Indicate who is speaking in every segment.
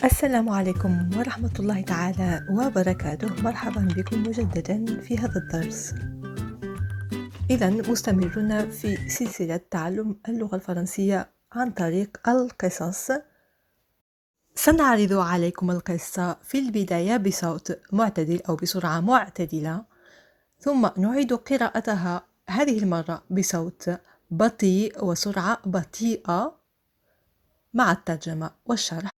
Speaker 1: السلام عليكم ورحمة الله تعالى وبركاته. مرحبا بكم مجددا في هذا الدرس. إذا مستمرون في سلسلة تعلم اللغة الفرنسية عن طريق القصص. سنعرض عليكم القصة في البداية بصوت معتدل أو بسرعة معتدلة، ثم نعيد قراءتها هذه المرة بصوت بطيء وسرعة بطيئة مع الترجمة والشرح.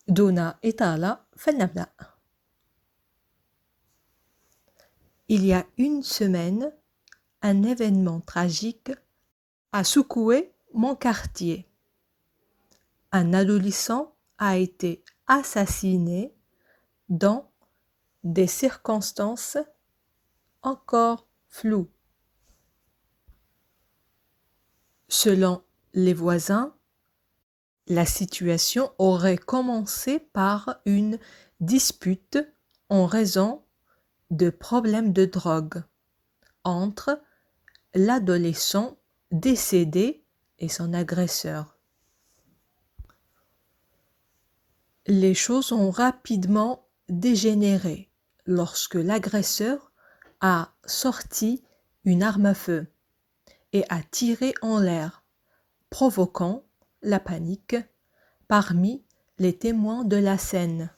Speaker 1: دون إطالة فلنبدأ. Il y a une semaine, un événement tragique a secoué mon quartier. Un adolescent a été assassiné dans des circonstances encore floues. Selon les voisins, la situation aurait commencé par une dispute en raison de problèmes de drogue entre l'adolescent décédé et son agresseur. Les choses ont rapidement dégénéré lorsque l'agresseur a sorti une arme à feu et a tiré en l'air, provoquant la panique parmi les témoins de la scène.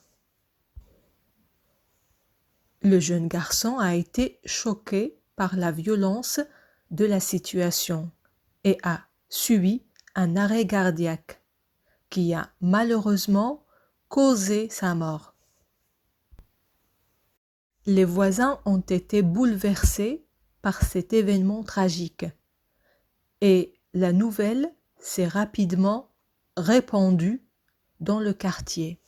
Speaker 1: Le jeune garçon a été choqué par la violence de la situation et a subi un arrêt cardiaque qui a malheureusement causé sa mort. Les voisins ont été bouleversés par cet événement tragique et la nouvelle s'est rapidement répandue dans le quartier.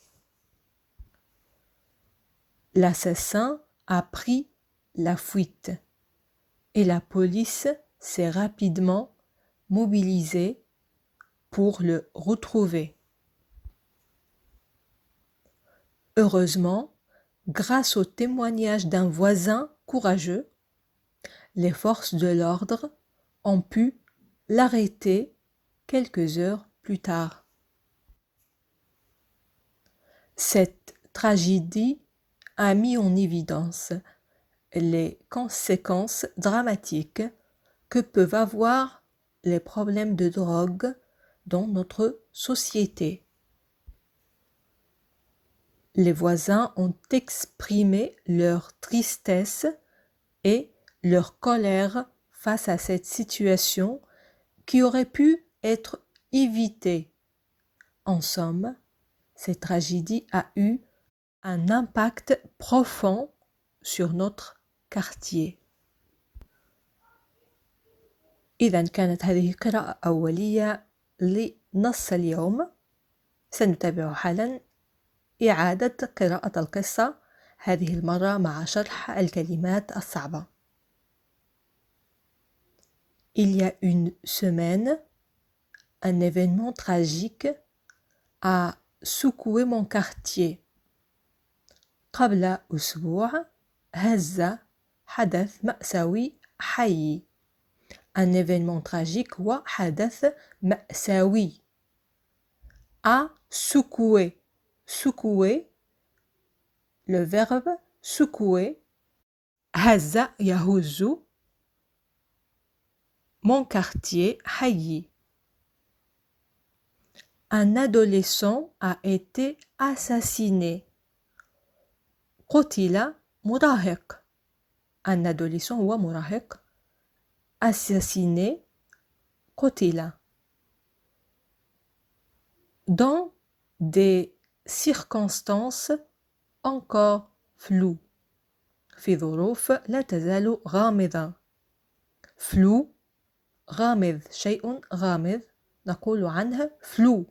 Speaker 1: L'assassin a pris la fuite et la police s'est rapidement mobilisée pour le retrouver. Heureusement, grâce au témoignage d'un voisin courageux, les forces de l'ordre ont pu l'arrêter quelques heures plus tard. Cette tragédie a mis en évidence les conséquences dramatiques que peuvent avoir les problèmes de drogue dans notre société. Les voisins ont exprimé leur tristesse et leur colère face à cette situation qui aurait pu être évitée. En somme, cette tragédie a eu un impact profond sur notre quartier. إذا كانت هذه قراءة أولية لنص اليوم. سنتابع حالا إعادة قراءة القصة، هذه المرة مع شرح الكلمات الصعبة. Il y a une semaine, un événement tragique a secoué mon quartier. قبل أسبوع هز حدث مأساوي حي. Un événement tragique هو حدث مأساوي. A secoué. Secouer, le verbe secouer. هز يهز. Mon quartier حي. Un adolescent a été assassiné. قتل مراهق. Un adolescent هو مراهق. Assassiné, قتل. Dans des circonstances encore floues. في ظروف لا تزال غامضة. flou غامض، شيء غامض نقول عنه flou.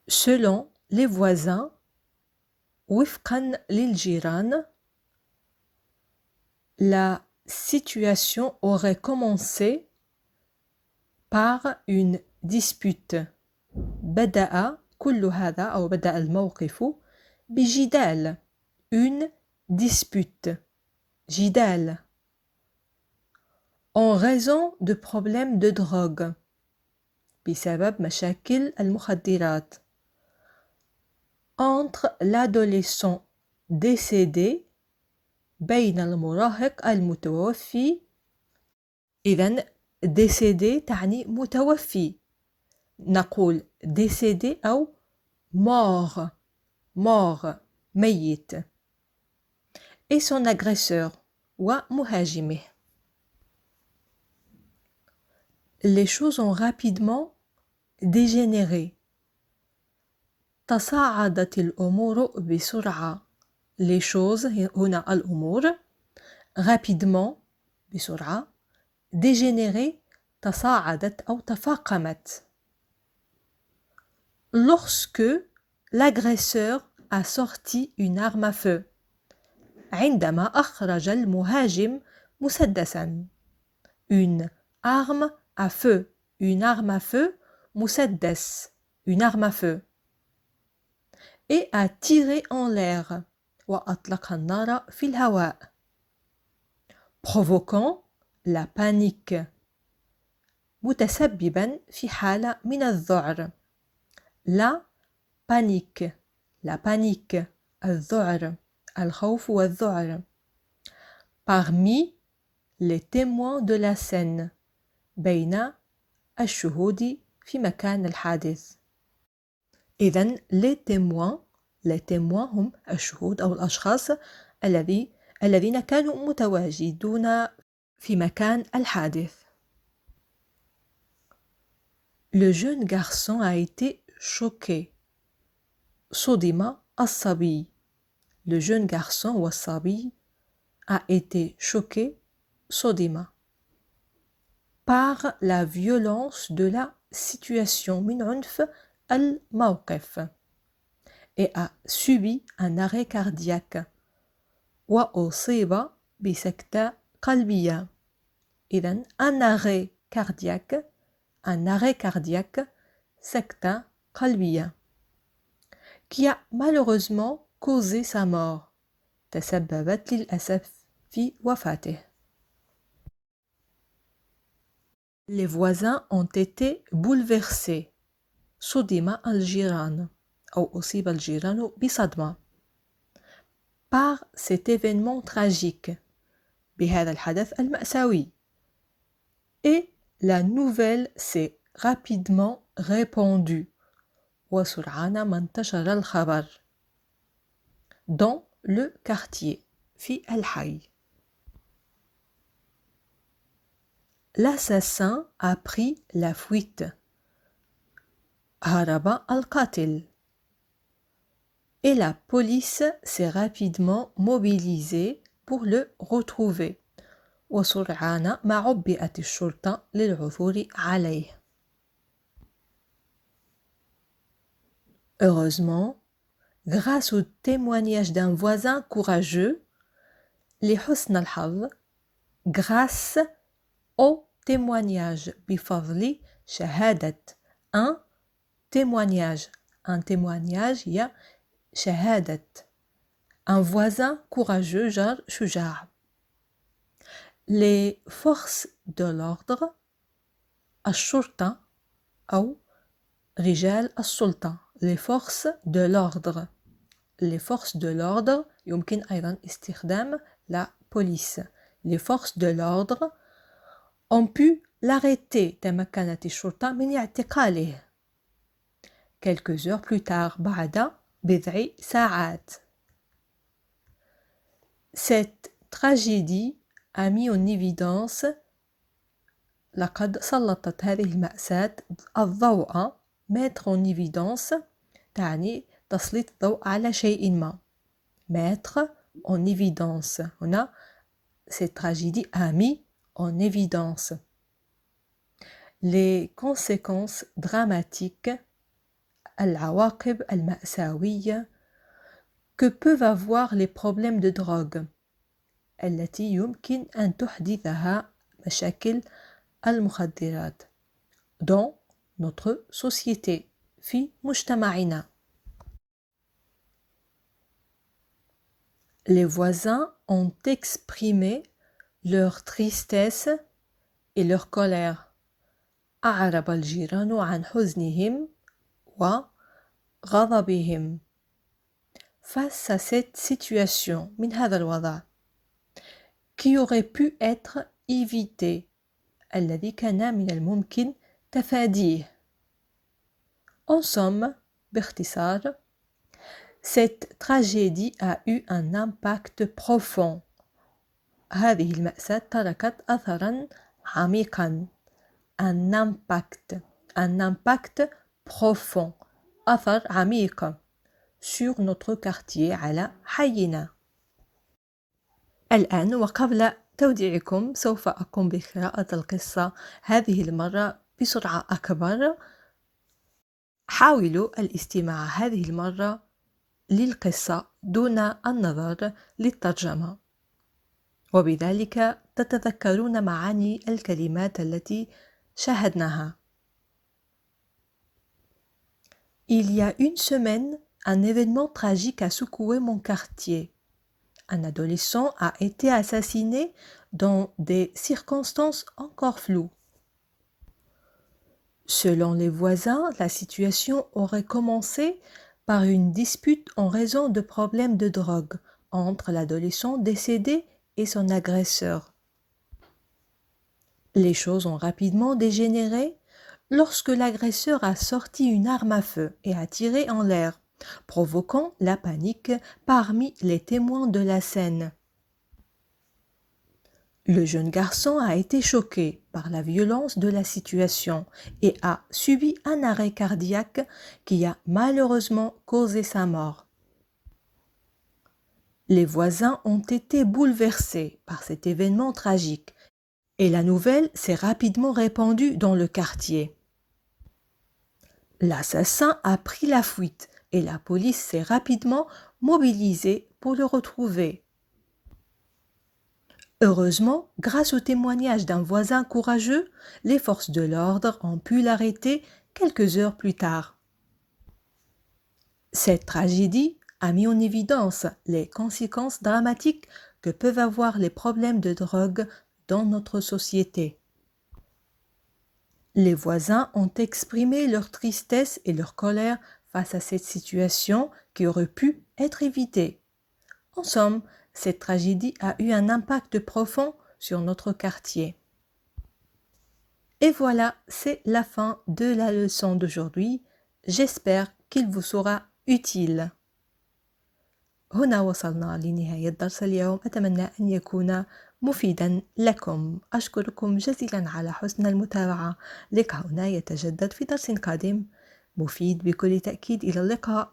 Speaker 1: Selon les voisins وفقا للجيران la situation aurait commencé par une dispute. بدأ كل هذا أو بدأ الموقف بجدال. Une dispute. جدال. En raison de problèmes de drogue. بسبب مشاكل المخدرات. Entre l'adolescent décédé بين المراهق المتوفي. إذن décédé تعني متوفي. نقول décédé أو mort ميت. Et son agresseur ومهاجمه. Les choses ont rapidement dégénéré. تصاعدت الأمور بسرعة. Les choses هنا الأمور. Rapidement بسرعة. Dégénéré تصاعدت أو تفاقمت. Lorsque l'agresseur a sorti une arme à feu. عندما أخرج المهاجم مسدسا. Une arme à feu. Une arme à feu. مسدس. Une arme à feu. Et a tiré en l'air. وأطلق النار في الهواء. Provoquant la panique. متسببا في حالة من الذعر. La panique. La panique. الذعر. الخوف والذعر. Parmi les témoins de la scène. بين الشهود في مكان الحادث. إذن les témoins هم الشهود أو الأشخاص الذين كانوا متواجدون في مكان الحادث. Le jeune garçon a été choqué. صدم الصبي. Le jeune garçon والصبي a été choqué. صدم. Par la violence de la situation. من عنف الموقف. Et a subi un arrêt cardiaque. وأصيب بسكتة قلبية. إذن un arrêt cardiaque, سكتة قلبية. Qui a malheureusement causé sa mort. تسببت للأسف في وفاته. Les voisins ont été bouleversés. صدم الجيران أو أصيب الجيران بصدمة. Par cet événement tragique. بهذا الحدث المأساوي. Et la nouvelle s'est rapidement répandue. وسرعان ما انتشر الخبر. Dans le quartier. في الحي. L'assassin a pris la fuite. هرب القاتل. Et la police s'est rapidement mobilisée pour le retrouver. وسرعان ما عبئت الشرطة للعثور عليه. Heureusement, grâce au témoignage d'un voisin courageux, لحسن الحظ, grâce au témoignage, بفضل شهادة, un témoignage هي شهادة. Un voisin courageux, جار شجاع. Les forces de l'ordre, الشرطة أو رجال السلطة. Les forces de l'ordre. Les forces de l'ordre يمكن أيضا استخدام la police. Les forces de l'ordre ont pu l'arrêter. تمكنت الشرطة من اعتقاله. Quelques heures plus tard, بعد بضع ساعات. Cette tragédie a mis en évidence. لقد سلطت هذه المأساة الضوء. Mettre en évidence تعني تسليط الضوء على شيء ما. Mettre en évidence. هنا cette tragédie a mis en évidence les conséquences dramatiques. العواقب المأساوية que peuvent avoir les problèmes de drogue. التي يمكن أن تحدثها مشاكل المخدرات. Dans notre société. في مجتمعنا. Les voisins ont exprimé leur tristesse et leur colère. أعرب الجيران عن حزنهم وغضبهم. Face à cette situation, من هذا الوضع qui aurait pu être évité, الذي كان من الممكن تفاديه. En somme, باختصار, cette tragédie a eu un impact profond. هذه المأساة تركت أثراً عميقاً. Un impact profond. أثر عميق sur notre quartier على حينا. الآن وقبل توديعكم سوف أقوم بقراءة القصة هذه المرة بسرعة أكبر. حاولوا الاستماع هذه المرة للقصة دون النظر للترجمة، وبذلك تتذكرون معاني الكلمات التي شاهدناها. Il y a une semaine, un événement tragique a secoué mon quartier. Un adolescent a été assassiné dans des circonstances encore floues. Selon les voisins, la situation aurait commencé par une dispute en raison de problèmes de drogue entre l'adolescent décédé et son agresseur. Les choses ont rapidement dégénéré lorsque l'agresseur a sorti une arme à feu et a tiré en l'air, provoquant la panique parmi les témoins de la scène. Le jeune garçon a été choqué par la violence de la situation et a subi un arrêt cardiaque qui a malheureusement causé sa mort. Les voisins ont été bouleversés par cet événement tragique et la nouvelle s'est rapidement répandue dans le quartier. L'assassin a pris la fuite et la police s'est rapidement mobilisée pour le retrouver. Heureusement, grâce au témoignage d'un voisin courageux, les forces de l'ordre ont pu l'arrêter quelques heures plus tard. Cette tragédie a mis en évidence les conséquences dramatiques que peuvent avoir les problèmes de drogue dans notre société. Les voisins ont exprimé leur tristesse et leur colère face à cette situation qui aurait pu être évitée. En somme, cette tragédie a eu un impact profond sur notre quartier. Et voilà, c'est la fin de la leçon d'aujourd'hui. J'espère qu'il vous sera utile. هنا وصلنا لنهاية درس اليوم. أتمنى أن يكون مفيدا لكم. أشكركم جزيلا على حسن المتابعة. لقاؤنا يتجدد في درس قادم مفيد بكل تأكيد. إلى اللقاء.